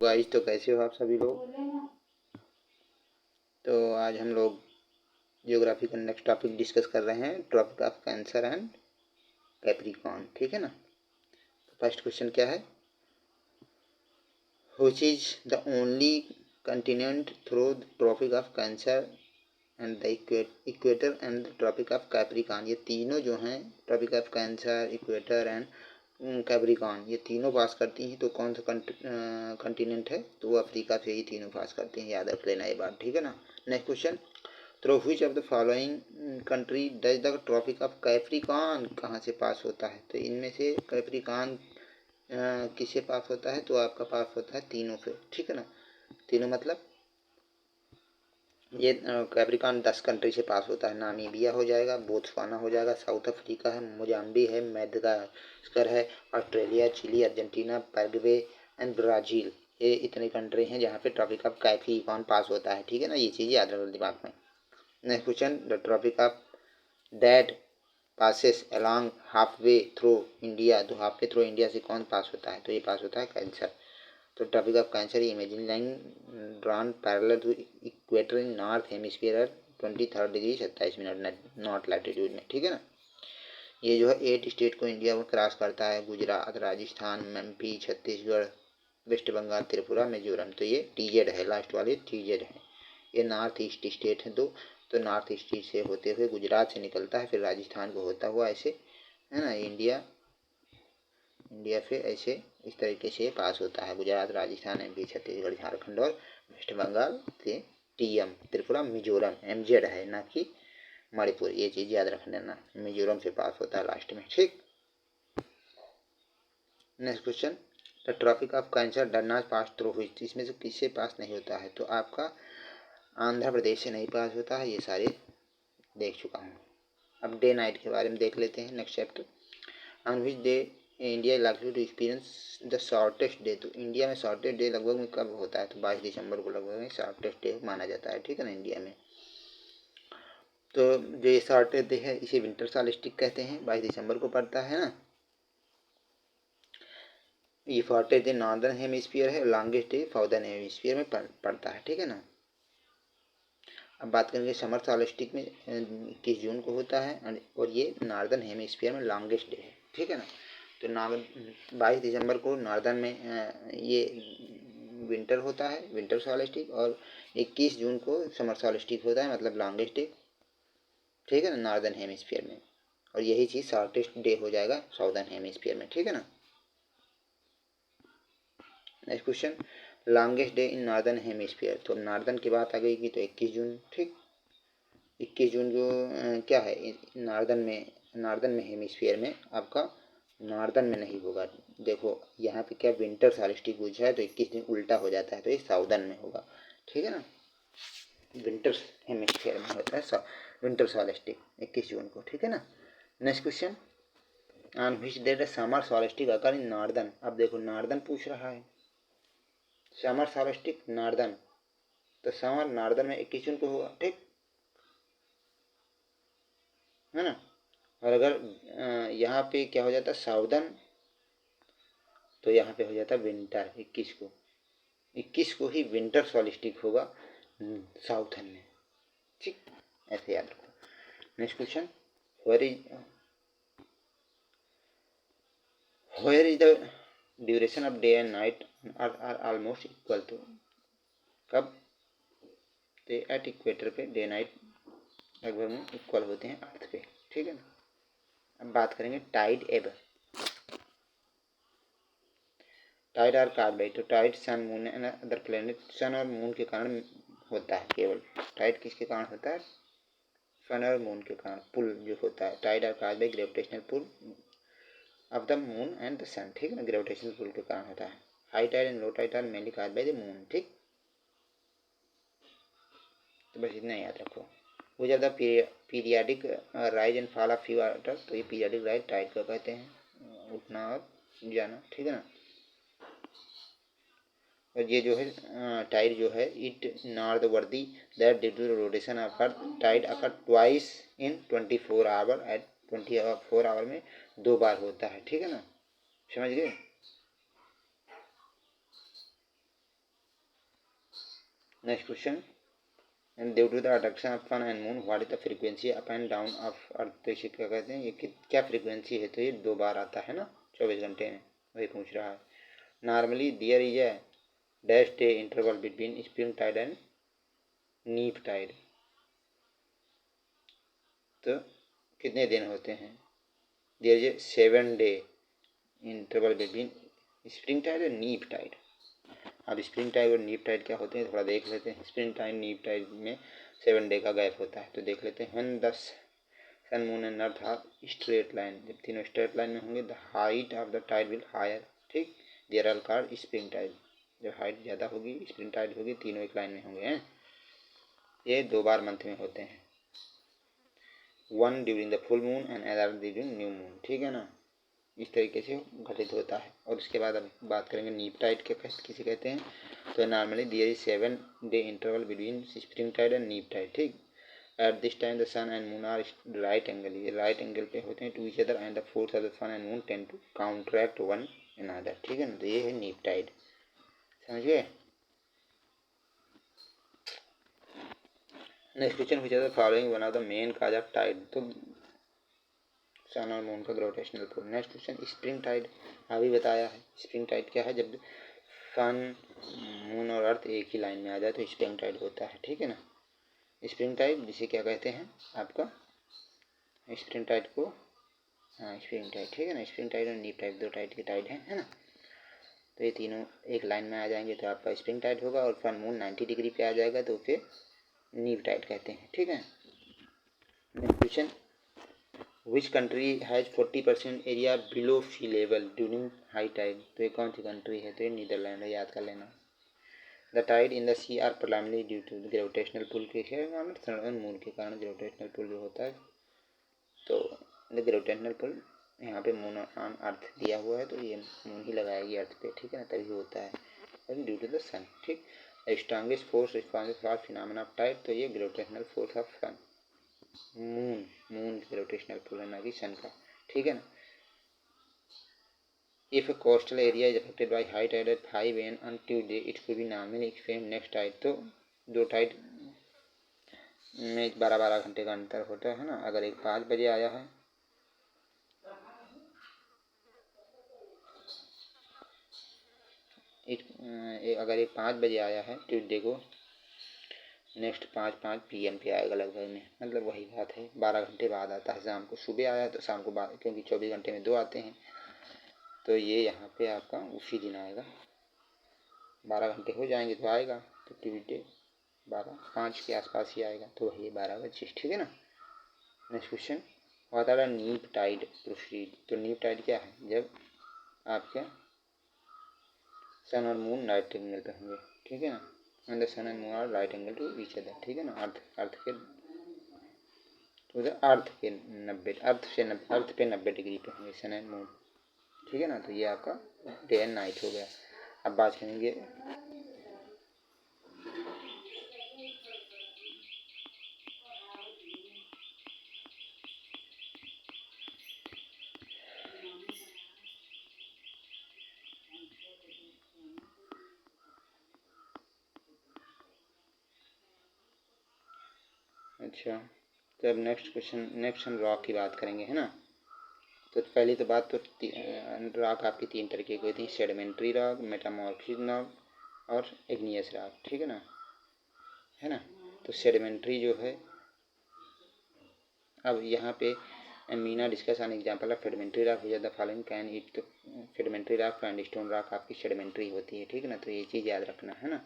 Guys, तो कैसे हो आप सभी लोग। तो आज हम लोग ज्योग्राफी का नेक्स्ट टॉपिक डिस्कस कर रहे हैं, tropic of Cancer and Capricorn. ठीक है ना। तो फर्स्ट क्वेश्चन क्या है, which is the only continent through the tropic of Cancer and the equator and the tropic of Capricorn. ये तीनों जो हैं, tropic of Cancer, equator and Capricorn, ये तीनों पास करती हैं। तो कौन सा कंटिनेंट है, तो वो अफ्रीका से ही तीनों पास करते हैं। याद रख लेना ये बात, ठीक है ना। Next question, through which of the following country does the tropic of Capricorn कहाँ से पास होता है। तो इनमें से कैप्रिकॉर्न किससे पास होता है, तो आपका पास होता है तीनों से। ठीक है ना। तीनों मतलब ये कैप्रिकॉर्न 10 कंट्री से पास होता है। नामीबिया हो जाएगा, बोत्सवाना हो जाएगा, साउथ अफ्रीका है, मोजाम्बी है, मेडागास्कर है, Australia, Chile, Argentina, Paraguay and Brazil. ये इतने कंट्री हैं जहाँ पे ट्रॉपिक ऑफ कैप्रिकॉर्न पास होता है। ठीक है ना, ये चीज़ याद रखो दिमाग में। Next question, the tropic of that passes along halfway through India. तो हाफ वे थ्रू इंडिया से कौन पास होता है, तो ये पास होता है कैंसर। तो topic of cancer, imagine line drawn parallel to equator in north hemisphere 23 degree 27 minute north latitude में। ठीक है ना। ये जो है 8 स्टेट को इंडिया में क्रॉस करता है, गुजरात, राजस्थान, एमपी, छत्तीसगढ़, वेस्ट बंगाल, त्रिपुरा, मिजोरम। तो ये टीजेड है, लास्ट वाले टीजेड है। ये नॉर्थ ईस्ट स्टेट है दो। तो नॉर्थ ईस्ट से होते हुए गुजरात से निकलता है, फिर राजस्थान को होता हुआ ऐसे, है ना, इंडिया फिर ऐसे इस तरीके से पास होता है। गुजरात, राजस्थान, एमपी, छत्तीसगढ़, झारखंड और वेस्ट बंगाल से टीएम, त्रिपुरा, मिजोरम, एमजेड है ना कि मणिपुर। ये चीज़ याद रख लेना, मिजोरम से पास होता है लास्ट में। ठीक। Next question, the tropic of cancer does not pass through which. इसमें से किससे पास नहीं होता है, तो आपका आंध्र प्रदेश से नहीं पास होता है। ये सारे देख चुका हूँ। अब डे नाइट के बारे में देख लेते हैं, next chapter. On which day India likely to experience the shortest day. तो इंडिया में शॉर्टेस्ट डे लगभग में कब होता है, तो 22 दिसंबर को लगभग में शॉर्टेस्ट डे माना जाता है। ठीक है ना, इंडिया में। तो जो ये शॉर्टेस्ट डे है, इसे विंटर सॉल्स्टिस कहते हैं, 22 दिसंबर को पड़ता है ना। ये शॉर्टेस्ट डे नॉर्दर्न हेमिस्फीयर है, लॉन्गेस्ट डे साउदर्न हेमिस्फीयर में पड़ता है। ठीक है ना। अब बात करेंगे समर सॉल्स्टिस में 21 जून को होता है, और ये नॉर्दर्न हेमिस्फीयर में लॉन्गेस्ट डे है। ठीक है ना। तो 22 दिसंबर को नॉर्दर्न में ये विंटर होता है, विंटर सॉल्स्टिस, और 21 जून को समर सॉल्स्टिस होता है, मतलब लॉन्गेस्ट डे। ठीक है ना, नॉर्दर्न हेमिस्फीयर में। और यही चीज़ शॉर्टेस्ट डे हो जाएगा साउदर्न हेमिस्फीयर में। ठीक है ना। Next question, longest day in northern hemisphere. तो नॉर्दर्न की बात आ गई कि तो 21 जून। ठीक। 21 जून जो क्या है, नॉर्दर्न में हेमिस्फीयर में आपका नॉर्दर्न में नहीं होगा। देखो यहाँ पे क्या विंटर सॉल्स्टिस पूछा है, तो 21 दिन उल्टा हो जाता है, तो ये साउदर्न में होगा। ठीक है ना। विंटर हेमिस्फीयर में होता है विंटर सॉल्स्टिस 21 जून को। ठीक है ना। Next question, on which day the summer solstice occur in northern. अब देखो नॉर्दर्न पूछ रहा है, समर सॉल्स्टिस नॉर्दर्न, तो समर नॉर्दर्न में 21 जून को होगा। ठीक है ना। और अगर यहाँ पे क्या हो जाता है साउदर्न, तो यहाँ पे हो जाता है विंटर 21 को ही विंटर सॉल्स्टिस होगा साउथर्न में। ठीक, ऐसे याद रखो। Next question, where is the duration of day and night are almost equal. तो कब, तो एट इक्वेटर पे डे नाइट लगभग में इक्वल होते हैं अर्थ पे। ठीक है ना। अब बात करेंगे tide ebb. Tide are caused by, तो tide sun moon and other planet, sun और मून के कारण होता है केवल। टाइड किसके कारण होता है, सन और मून के कारण पुल जो होता है। Tide are caused by gravitational pull of the moon and the sun. ठीक है ना, ग्रेविटेशनल पुल के कारण होता है। High tide and low tide are mainly caused by the moon. ठीक, तो बस इतना याद रखो। वो ज़्यादा periodic rise and fall of sea water, तो ये पीरियाडिक राइज टाइड को कहते हैं, उठना और जाना। ठीक है ना। और ये जो है टाइड जो है, it noteworthy that due to rotation of earth tide occur twice in 24 hour. At 24 hour में 2 बार होता है। ठीक है ना, समझ गए। Next question, and due to the attraction of sun and moon what is the frequency up and down of earth. तो इसे क्या कहते हैं, ये क्या फ्रीक्वेंसी है, तो ये 2 बार आता है ना 24 घंटे में, वही पूछ रहा है। Normally there is a dash day interval between spring tide and neap tide. तो कितने दिन होते हैं, there is a 7 day interval between spring tide और नीप टाइड। अब स्प्रिंग टाइड और नीप टाइड क्या होते हैं थोड़ा देख लेते हैं। स्प्रिंग टाइड नीप टाइड में 7 डे का गैप होता है। तो देख लेते हैं, when the sun moon and earth are straight line, जब तीनों स्ट्रेट लाइन में होंगे the height of the tide will higher, ठीक, there are called spring tide. जब हाइट ज़्यादा होगी स्प्रिंग टाइड होगी, तीनों एक लाइन में होंगे हैं। ये 2 बार मंथ में होते हैं, one during the full moon and other during new moon, ठीक है ना, इस तरीके से घटित होता है। और उसके बाद अब बात करेंगे नीप टाइड के किसे कहते हैं। तो normally there is 7 day interval between spring tide and neap tide, ठीक। At this time the sun and moon are right angle, ये राइट एंगल पे होते हैं to each other and the force of the sun and moon tend to counteract one another, ठीक है ना। तो ये है नीप टाइड, समझ गए। Next question, which are the following one of the main cause of tide. तो सन और मून का gravitational pull. Next question, spring tide अभी बताया है। स्प्रिंग टाइड क्या है, जब सन मून और अर्थ एक ही लाइन में आ जाए तो स्प्रिंग टाइड होता है, ठीक है ना। स्प्रिंग टाइड जिसे क्या कहते हैं आपका, स्प्रिंग टाइड को, हाँ स्प्रिंग टाइड, ठीक है ना। स्प्रिंग टाइड और नीप टाइड, 2 टाइड की टाइड है ना। तो ये तीनों एक लाइन में आ जाएंगे तो आपका स्प्रिंग टाइड होगा, और सन मून 90 डिग्री पे आ जाएगा तो फिर नीप टाइड कहते हैं, ठीक है। Next question, which country has 40% area below sea level during high tide. तो ये कौन सी कंट्री है, तो ये नीदरलैंड है, याद कर लेना। The tide in the sea are primarily due to gravitational pull के कारण, सन और मून के कारण ग्रेविटेशनल पुल जो होता है। तो ग्रेविटेशनल पुल यहाँ पे मून ऑन अर्थ दिया हुआ है, तो ये मून ही लगाएगी अर्थ पे, ठीक है ना, तभी होता है ड्यू टू द सन, ठीक। Strongest force responsible for phenomena of tide, तो ये gravitational force of sun, moon gravitational pull है ना कि सन का, ठीक है ना। If a coastal area is affected by high tide at 5 am on Tuesday, it could be normally experienced next tide। तो 2 टाइड में 12-12 घंटे का अंतर होता है ना। अगर एक 5 बजे आया है, अगर एक 5 बजे आया है ट्यूसडे को, नेक्स्ट 5 PM पे आएगा लगभग में, मतलब वही बात है 12 घंटे बाद आता है। शाम को सुबह आया तो शाम को बाद, क्योंकि 24 घंटे में 2 आते हैं, तो ये यहाँ पे आपका उसी दिन आएगा। 12 घंटे हो जाएंगे तो आएगा, तो ट्यूसडे 12-5 के आसपास ही आएगा, तो वही 12 बजे, ठीक है ना। नेक्स्ट क्वेश्चन, व्हाट आर नीप टाइड प्रोसीड। तो नीप टाइड क्या है, जब आपके सन और मून राइट एंगल पे होंगे, ठीक है ना, and the sun and moon are right angle to each other, ठीक है ना। अर्थ पे 90 डिग्री पे होंगे सन एंड मून, ठीक है ना। तो ये आपका डे एंड नाइट हो गया। अब बात करेंगे अच्छा, तो अब नेक्स्ट क्वेश्चन, नेक्स्ट हम रॉक की बात करेंगे, है ना। तो पहली तो बात, तो रॉक आपकी 3 तरीके की होती है, सेडिमेंट्री रॉक, मेटामॉर्फिक रॉक और इग्नियस रॉक, ठीक है ना, है ना। तो सेडिमेंट्री जो है, अब यहाँ पे मीना discuss on example of sedimentary rock which are the following can it. तो सेडिमेंट्री रॉक सैंडस्टोन रॉक आपकी सेडिमेंट्री होती है, ठीक है ना, तो ये चीज़ याद रखना है ना।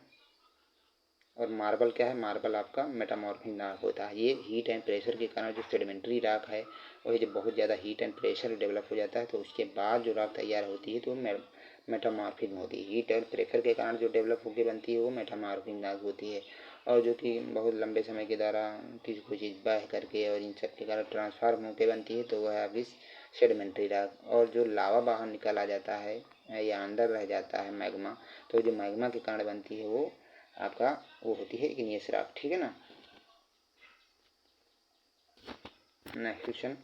और मार्बल क्या है, मार्बल आपका मेटामॉर्फिक रॉक होता है। ये हीट एंड प्रेशर के कारण जो सेडिमेंट्री रॉक है, वही जब बहुत ज़्यादा हीट एंड प्रेशर डेवलप हो जाता है तो उसके बाद जो रॉक तैयार होती है तो मेटामॉर्फिक होती है। हीट और प्रेशर के कारण जो डेवलप होकर बनती है वो मेटामॉर्फिक रॉक होती है। और जो कि बहुत लंबे समय के द्वारा किसी को चीज़ बह करके और इन सब के कारण ट्रांसफार्म होकर बनती है तो वह आपकी सेडिमेंट्री रॉक। और जो लावा बाहर निकल आ जाता है या अंदर रह जाता है मैग्मा, तो जो मैग्मा के कारण बनती है वो आपका वो होती है इग्नियस रॉक, ठीक है ना। Next question,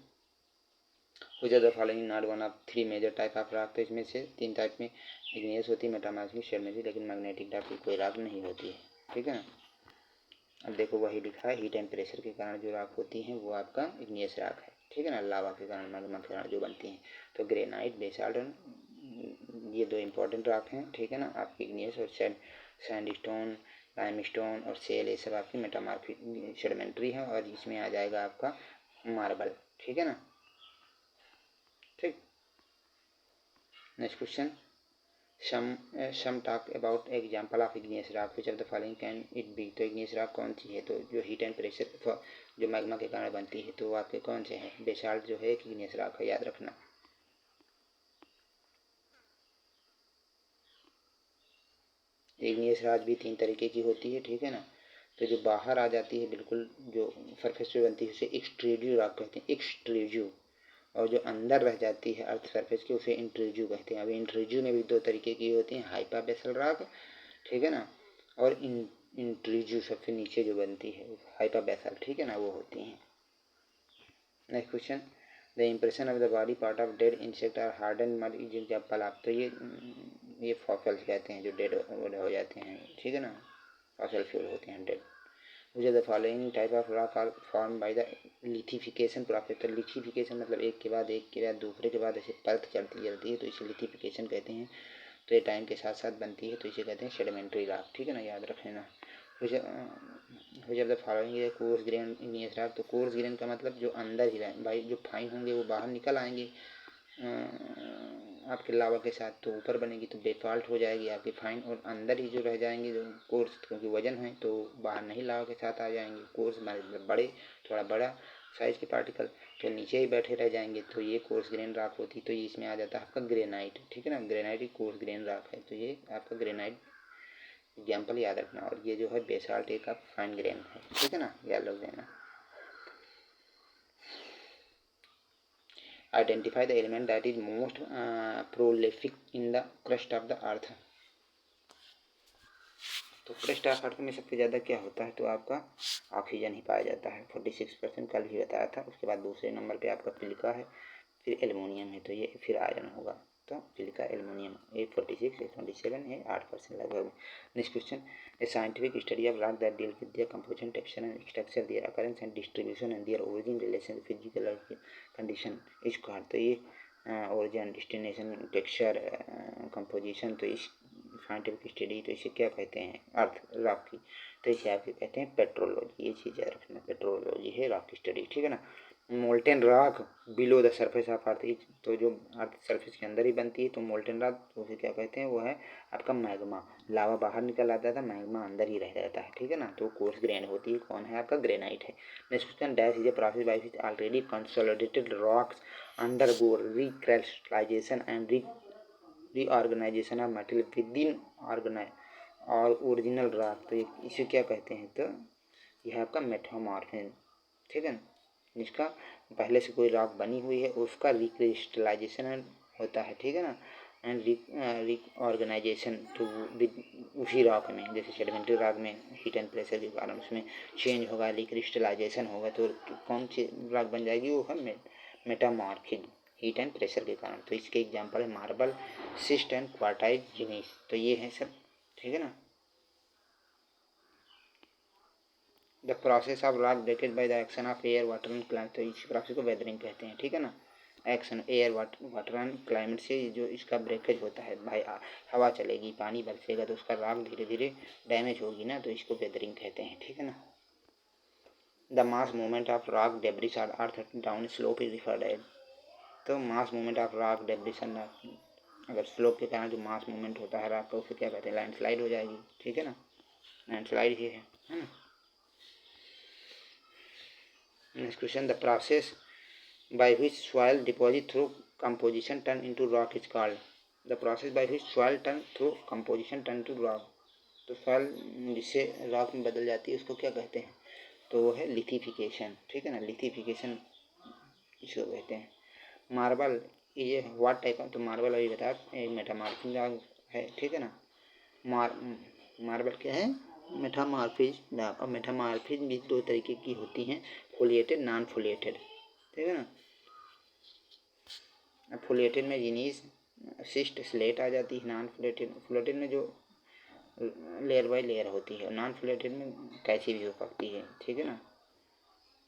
which are the following not one of 3 major type of rock. तो इसमें से 3 टाइप में इग्नियस होती है, मेटामॉर्फिक, सेडिमेंट्री, लेकिन मैग्नेटिक रॉक की कोई रॉक नहीं होती है। ठीक है ना। अब देखो वही लिखा है, हीट एंड प्रेशर के कारण जो राख होती हैं वो आपका इग्नियस राख है, ठीक है ना, लावा के कारण, मैग्मा के कारण जो बनती हैं। तो ग्रेनाइट, बेसाल्ट, ये दो इंपॉर्टेंट राख हैं, ठीक है ना, आपकी इग्नियस। और सैंडस्टोन, लाइमस्टोन और सेल, ये सब आपकी मेटामॉर्फिक सेडिमेंट्री है। और इसमें आ जाएगा आपका मार्बल, ठीक है ना। ठीक, next question, some talk about example of igneous rock, which of the following can it be। तो igneous rock कौन सी है, तो जो हीट एंड प्रेशर जो मैग्मा के कारण बनती है, तो वो आपके कौन से हैं, बेसाल्ट जो है igneous rock है, याद रखना। igneous rock भी 3 तरीके की होती है, ठीक है ना। तो जो बाहर आ जाती है बिल्कुल, जो सरफेस पे बनती है उसे एक्सट्रूजिव रॉक कहते हैं, एक्सट्रूजिव। और जो अंदर रह जाती है अर्थ सरफेस के उसे इंट्रूजिव कहते हैं। अभी इंट्रूजिव में भी 2 तरीके की होती हैं, हाइपा बेसल रॉक, ठीक है ना, और इंट्रूजिव सबसे नीचे जो बनती है हाइपा बेसल, ठीक है ना, वो होती हैं। Next question, the impression of the body part of dead insect are harden mud is example of. तो ये फॉसल्स कहते हैं जो डेड हो जाते हैं, ठीक है ना, फॉसल फ्यूल होते हैं डेड। मुझे the following type of rock are form by the lithification process. तो लिथिफिकेशन मतलब एक के बाद दूसरे के बाद ऐसे परत चढ़ती जाती है, तो इसे लिथिफिकेशन कहते हैं। तो ये टाइम के साथ साथ बनती है, तो इसे कहते हैं सेडिमेंट्री रॉक, ठीक है ना, याद रख लेना। जब द फॉलोइंग है कोर्स ग्रेन इग्नियस रॉक। तो कोर्स ग्रेन का मतलब जो अंदर ही रहे भाई, जो फाइन होंगे वो बाहर निकल आएंगे आपके लावा के साथ, तो ऊपर बनेगी, तो बेफाल्ट हो जाएगी आपकी फाइन। और अंदर ही जो रह जाएंगे जो कोर्स, क्योंकि वजन है तो बाहर नहीं लावा के साथ आ जाएंगे। कोर्स मतलब बड़े, थोड़ा बड़ा साइज के पार्टिकल, तो नीचे ही बैठे रह जाएंगे, तो ये कोर्स ग्रेन रॉक होती। तो ये इसमें आ जाता है आपका ग्रेनाइट, ठीक है ना, ग्रेनाइट ही कोर्स ग्रेन रॉक है। तो ये आपका ग्रेनाइट एग्जाम्पल याद रखना। और ये जो है बेसाल्ट एक आप फाइन ग्रेन है, ठीक है ना, याद रख देना। Identify the element that is most prolific in the crust of the earth. तो क्रस्ट ऑफ अर्थ में सबसे ज़्यादा क्या होता है, तो आपका ऑक्सीजन ही पाया जाता है 46%, कल भी बताया था। उसके बाद दूसरे नंबर पे आपका सिलिका है, फिर एल्युमिनियम है, तो ये फिर आयरन होगा। तो सिलिका, एल्युमिनियम, ए 46, ए 27 है, 8% लगभग। Next question, a scientific study of rock that deal with their composition, texture and structure, their occurrence and distribution and their origin relation physical condition is called. तो ये ओरिजिन, डेस्टिनेशन, टेक्सचर, कंपोजिशन, तो इस scientific study, तो इसे क्या कहते हैं, अर्थ rock की, तो इसे आपके कहते हैं पेट्रोलॉजी। ये चीज़ याद रखना, पेट्रोलॉजी है रॉक स्टडी, ठीक है ना। Molten rock below the surface of earth, तो जो अर्थ सरफेस के अंदर ही बनती है, तो मोल्टेन रॉक तो उसे क्या कहते हैं, वो है आपका मैग्मा। लावा बाहर निकल आता था, मैग्मा अंदर ही रह जाता है, ठीक है ना, तो कोर्स ग्रेन होती है, कौन है आपका ग्रेनाइट है। Next question, dash is a process by which already consolidated rocks undergo recrystallization and reorganization of material within our original rock. तो इसे क्या कहते हैं, तो यह आपका मेटामॉर्फिज्म, ठीक है ना, जिसका पहले से कोई रॉक बनी हुई है उसका रिक्रिस्टलाइजेशन होता है, ठीक है ना, एंड रीऑर्गेनाइजेशन तो विद उसी रॉक में, जैसे सेडिमेंट्री रॉक में हीट एंड प्रेशर के कारण उसमें चेंज होगा, रिक्रिस्टलाइजेशन होगा, तो कौन सी रॉक बन जाएगी, वो है मेटामॉर्फिज्म, हीट एंड प्रेशर के कारण। तो इसके एग्जांपल है मार्बल, सिस्ट एंड क्वार्टाइट जिनीस। तो ये है सब, ठीक है ना। The process of rock breakage by the action of air, water and climate. तो इस प्रोसेस को वेदरिंग कहते हैं, ठीक है ना। Action air, water and climate से जो इसका ब्रेकेज होता है भाई, हवा चलेगी, पानी बरसेगा, तो उसका रॉक धीरे धीरे डैमेज होगी ना, तो इसको वेदरिंग कहते हैं, ठीक है ना। The mass movement of rock debris on earth down slope is referred as. तो mass movement of rock debris, अगर स्लोप के कारण जो मास मूवमेंट होता है रॉक का, उसे क्या कहते हैं, लैंडस्लाइड हो जाएगी, ठीक है ना, लैंडस्लाइड ही है ना। Next question, the process by which soil deposit through composition turn into rock is called। the process by which soil turn through composition turn to rock। तो soil जिससे रॉक में बदल जाती है उसको क्या कहते हैं, तो वो है लिथिफिकेशन, ठीक है ना, लिथिफिकेशन इसको कहते हैं। मार्बल, ये व्हाट टाइप ऑफ, तो मार्बल अभी बताया एक मेटामॉर्फिक रॉक है, ठीक है ना। मार्बल क्या है, मेटामॉर्फिक। और मेटामॉर्फिक भी 2 तरीके की होती हैं, फोलिएटेड, नॉन फोलिएटेड, ठीक है ना। फोलिएटेड में जिनीस, सिस्ट, स्लेट आ जाती है। नॉन फ्लोटेड में जो लेयर बाय लेयर होती है, नॉन फ्लैटेड में कैसी भी हो सकती है, ठीक है ना।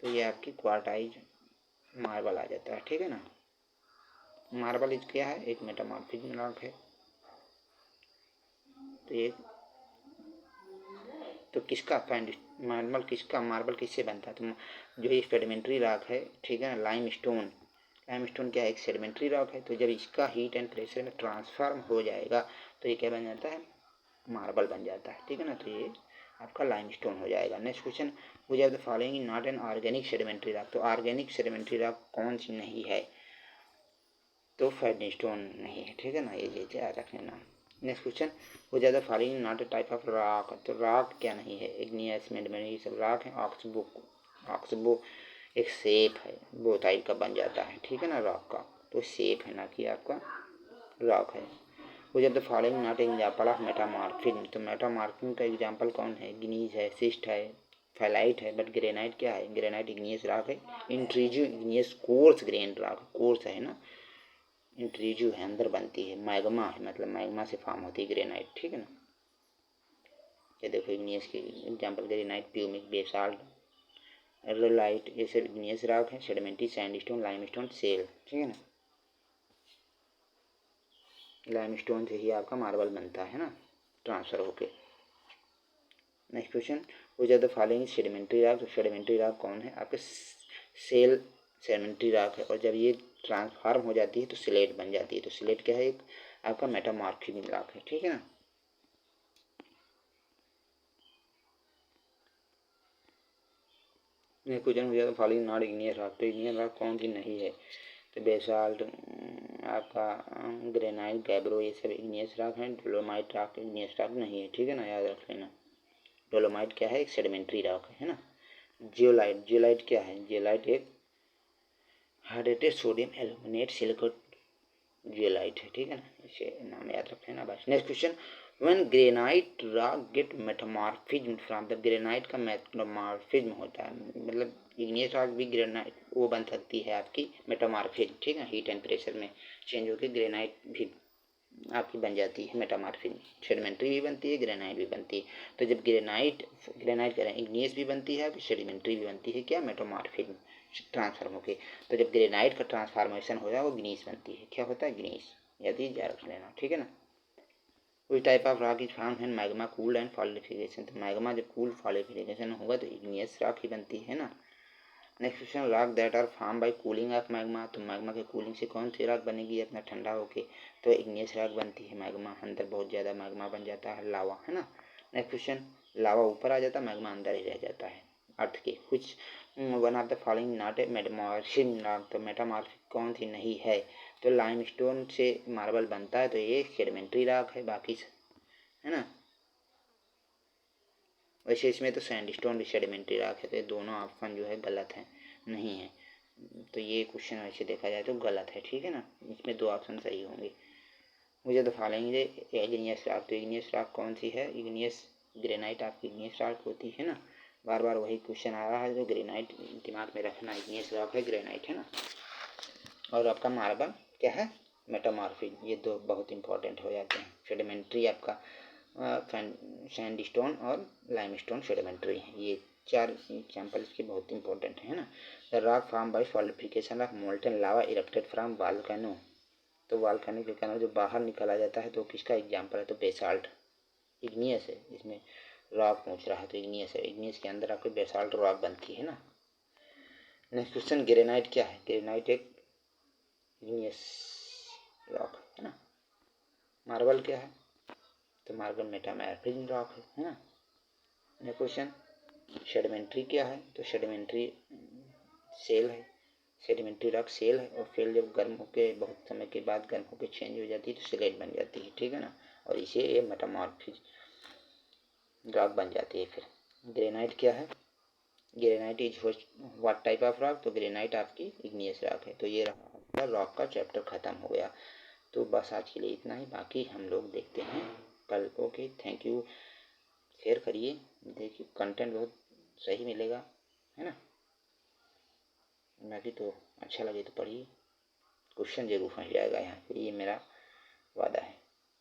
तो ये आपकी क्वार्टाइज मार्बल आ जाता है, ठीक है ना। मार्बल इज क्या है, एक मेटामॉर्फिक रॉक है। तो ये तो किसका मार्बल किससे बनता है, तो जो ये सेडिमेंट्री रॉक है, ठीक है ना। लाइमस्टोन क्या है, एक सेडिमेंट्री रॉक है। तो जब इसका हीट एंड प्रेशर में ट्रांसफॉर्म हो जाएगा तो ये क्या बन जाता है, मार्बल बन जाता है, ठीक है ना। तो ये आपका लाइमस्टोन हो जाएगा। Next question, which are the following not an organic sedimentary rock. तो ऑर्गेनिक सेडिमेंट्री रॉक कौन सी नहीं है, तो फेडस्टोन नहीं है, ठीक है ना। ये चीज़ याद रख लेना। Next question, which are the following not a type of rock. तो रॉक क्या नहीं है, इग्नियस में ये सब रॉक है। ऑक्सबो एक शेप है, वो टाइप का बन जाता है, ठीक है ना, रॉक का। तो शेप है ना कि आपका रॉक है। Which are the following not example of metamorphism. तो मेटामॉर्फिज्म का एग्जाम्पल कौन है, ग्नीज है, सिस्ट है, फेलाइट है। बट ग्रेनाइट क्या है, ग्रेनाइट इग्नियस रॉक है। Intrusive igneous coarse grain rock, coarse है ना। इंट्रीजू है, अंदर बनती है। मैग्मा है, मतलब मैग्मा से फॉर्म होती है ग्रेनाइट, ठीक है ना। ये देखो इग्नियस की एग्जांपल, ग्रेनाइट, प्यूमिक, बेसाल्ट, एर्रोलाइट, ये सब इग्नियस रॉक है। सेडिमेंट्री सैंडस्टोन, लाइमस्टोन, शेल, ठीक है ना। लाइमस्टोन से ही आपका मार्बल बनता है ना, ट्रांसफर होके। Next question, which are the following sedimentary rock. तो सेडिमेंट्री रॉक कौन है, आपके सेल सेडिमेंट्री रॉक है। और जब ये ट्रांसफॉर्म हो जाती है तो सिलेट बन जाती है। तो सिलेट क्या है, एक आपका मेटामॉर्फिक रॉक है, ठीक है ना। क्वेश्चन हो जाता फॉलोइंग नॉट इग्नियस रॉक। तो इग्नियस रॉक कौन सी नहीं है, तो बेसाल्ट, आपका ग्रेनाइट, गैब्रो, ये सब इग्नियस रॉक हैं। डोलोमाइट रॉक इग्नियस रॉक नहीं है, ठीक है ना, याद रख लेना। डोलोमाइट क्या है, एक सेडिमेंट्री रॉक है ना। जियोलाइट क्या है, जियोलाइट एक hydrated sodium aluminate silicate zeolite है, ठीक है ना। इसे नाम याद रख लेना बस। Next question, when granite rock get metamorphism from the granite का मेटामॉर्फिज्म होता है, मतलब इग्नियस रॉक भी ग्रेनाइट वो बन सकती है आपकी मेटामॉर्फिज्म, ठीक है, हीट एंड प्रेशर में चेंज होकर ग्रेनाइट भी आपकी बन जाती है मेटामॉर्फिज्म। सेडिमेंट्री भी बनती है, ग्रेनाइट भी बनती है। तो जब ग्रेनाइट करें, इग्नियस भी बनती है, सेडिमेंट्री भी बनती है, क्या, मेटामॉर्फिज्म ट्रांसफॉर्म होके। तो जब ग्रेनाइट का ट्रांसफॉर्मेशन हो जाए वो ग्नीस बनती है, क्या होता है, ग्नीस, यदि याद रख लेना, ठीक है ना। which type of rock is form when magma cooled and solidification. तो मैग्मा जब कूल सॉलिडिफिकेशन होगा तो इग्नियस रॉक ही बनती है ना। Next question, rock that are form by cooling of magma. तो मैग्मा के कूलिंग से कौन सी रॉक बनेगी, अपना ठंडा होके, तो इग्नियस रॉक बनती है। मैग्मा अंदर बहुत ज़्यादा मैग्मा बन जाता है, लावा, है ना। नेक्स्ट क्वेश्चन, लावा ऊपर आ जाता है, मैग्मा अंदर ही रह जाता है अर्थ के। कुछ one of the following not a metamorphic rock. तो मेटामॉर्फिक कौन सी नहीं है, तो लाइमस्टोन से मार्बल बनता है, तो ये सेडिमेंट्री रॉक है, बाकी है ना। वैसे इसमें तो सैंडस्टोन भी सेडिमेंट्री रॉक है, तो ये दोनों ऑप्शन जो है गलत है, नहीं है। तो ये क्वेश्चन वैसे देखा जाए तो गलत है, ठीक है ना, इसमें दो ऑप्शन सही होंगे। मुझे तो फॉलोइंग इग्नियस रॉक। तो इग्नियस रॉक कौन सी है, इग्नियस ग्रेनाइट आपकी इग्नियस रॉक होती है ना। बार बार वही क्वेश्चन आ रहा है, जो ग्रेनाइट दिमाग में रखना, इग्नियस रॉक है, ग्रेनाइट है ना। और आपका मार्बल क्या है, मेटामॉर्फिक। ये दो बहुत इंपॉर्टेंट हो जाते हैं। सेडिमेंट्री आपका सैंडस्टोन और लाइमस्टोन सेडिमेंट्री है। ये चार एग्जाम्पल इसके बहुत इंपॉर्टेंट है ना। The rock form by solidification of molten lava erected from volcano. तो वॉल्केनो के कारण जो बाहर निकला जाता है, तो किसका एग्जाम्पल है, तो बेसाल्ट, इग्नियस है। इसमें रॉक पूछ रहा है तो इग्नियस है, इग्नियस के अंदर आपको बेसाल्ट रॉक बनती है ना। नेक्स्ट क्वेश्चन, ग्रेनाइट क्या है, ग्रेनाइट एक इग्नियस रॉक है ना। मार्बल क्या है, तो मार्बल मेटामॉर्फिक रॉक है ना। नेक्स्ट क्वेश्चन, सेडिमेंट्री क्या है, तो सेडिमेंट्री सेल है, सेडिमेंट्री रॉक सेल है। और फेल जब गर्म होकर बहुत समय के बाद गर्म होकर चेंज हो जाती है तो सिलेट बन जाती है, ठीक है ना। और इसे ये मेटामॉर्फिक रॉक बन जाती है। फिर ग्रेनाइट क्या है, granite is what type of rock, तो ग्रेनाइट आपकी इग्नियस रॉक है। तो ये रहा आपका रॉक का चैप्टर खत्म हो गया। तो बस आज के लिए इतना ही, बाकी हम लोग देखते हैं कल। Okay, thank you. शेयर करिए, देखिए कंटेंट बहुत सही मिलेगा, है ना। बाकी तो अच्छा लगे तो पढ़िए, क्वेश्चन जरूर फंस जाएगा यहाँ पे, ये मेरा वादा है।